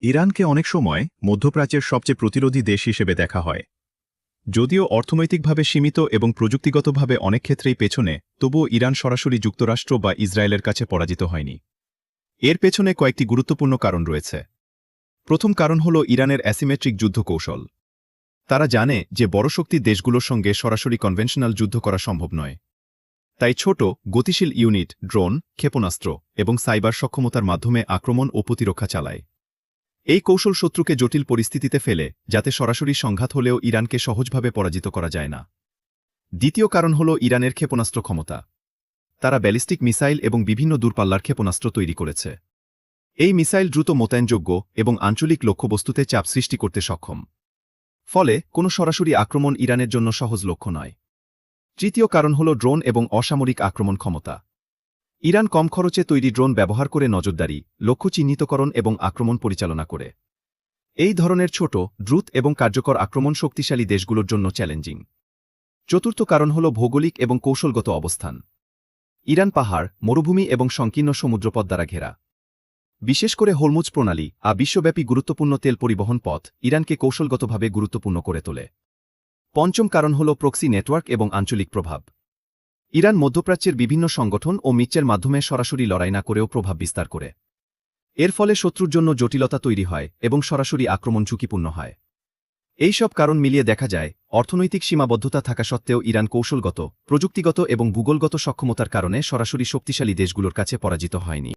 ইরানকে অনেক সময় মধ্যপ্রাচ্যের সবচেয়ে প্রতিরোধী দেশ হিসেবে দেখা হয়। যদিও অর্থনৈতিকভাবে সীমিত এবং প্রযুক্তিগতভাবে অনেক ক্ষেত্রেই পেছনে, তবুও ইরান সরাসরি যুক্তরাষ্ট্র বা ইসরায়েলের কাছে পরাজিত হয়নি। এর পেছনে কয়েকটি গুরুত্বপূর্ণ কারণ রয়েছে। প্রথম কারণ হল ইরানের অ্যাসিমেট্রিক যুদ্ধ কৌশল। তারা জানে যে বড় শক্তির দেশগুলোর সঙ্গে সরাসরি কনভেনশনাল যুদ্ধ করা সম্ভব নয়। তাই ছোট, গতিশীল ইউনিট, ড্রোন, ক্ষেপণাস্ত্র এবং সাইবার সক্ষমতার মাধ্যমে আক্রমণ ও প্রতিরক্ষা চালায়। এই কৌশল শত্রুকে জটিল পরিস্থিতিতে ফেলে, যাতে সরাসরি সংঘাত হলেও ইরানকে সহজভাবে পরাজিত করা যায় না। দ্বিতীয় কারণ হল ইরানের ক্ষেপণাস্ত্র ক্ষমতা। তারা ব্যালিস্টিক মিসাইল এবং বিভিন্ন দূরপাল্লার ক্ষেপণাস্ত্র তৈরি করেছে। এই মিসাইল দ্রুত মোতায়েনযোগ্য এবং আঞ্চলিক লক্ষ্যবস্তুতে চাপ সৃষ্টি করতে সক্ষম। ফলে কোনো সরাসরি আক্রমণ ইরানের জন্য সহজ লক্ষ্য নয়। তৃতীয় কারণ হল ড্রোন এবং অসামরিক আক্রমণ ক্ষমতা। ইরান কম খরচে তৈরি ড্রোন ব্যবহার করে নজরদারি, লক্ষ্য চিহ্নিতকরণ এবং আক্রমণ পরিচালনা করে। এই ধরনের ছোট, দ্রুত এবং কার্যকর আক্রমণ শক্তিশালী দেশগুলোর জন্য চ্যালেঞ্জিং। চতুর্থ কারণ হল ভৌগোলিক এবং কৌশলগত অবস্থান। ইরান পাহাড়, মরুভূমি এবং সংকীর্ণ সমুদ্রপথ দ্বারা ঘেরা। বিশেষ করে হরমুজ প্রণালী বিশ্বব্যাপী গুরুত্বপূর্ণ তেল পরিবহন পথ ইরানকে কৌশলগতভাবে গুরুত্বপূর্ণ করে তোলে। পঞ্চম কারণ হল প্রক্সি নেটওয়ার্ক এবং আঞ্চলিক প্রভাব। ইরান মধ্যপ্রাচ্যের বিভিন্ন সংগঠন ও মিত্রের মাধ্যমে সরাসরি লড়াই না করেও প্রভাব বিস্তার করে। এর ফলে শত্রুর জন্য জটিলতা তৈরি হয় এবং সরাসরি আক্রমণ ঝুঁকিপূর্ণ হয়। এই সব কারণ মিলিয়ে দেখা যায়, অর্থনৈতিক সীমাবদ্ধতা থাকা সত্ত্বেও ইরান কৌশলগত, প্রযুক্তিগত এবং ভূগোলগত সক্ষমতার কারণে সরাসরি শক্তিশালী দেশগুলোর কাছে পরাজিত হয়নি।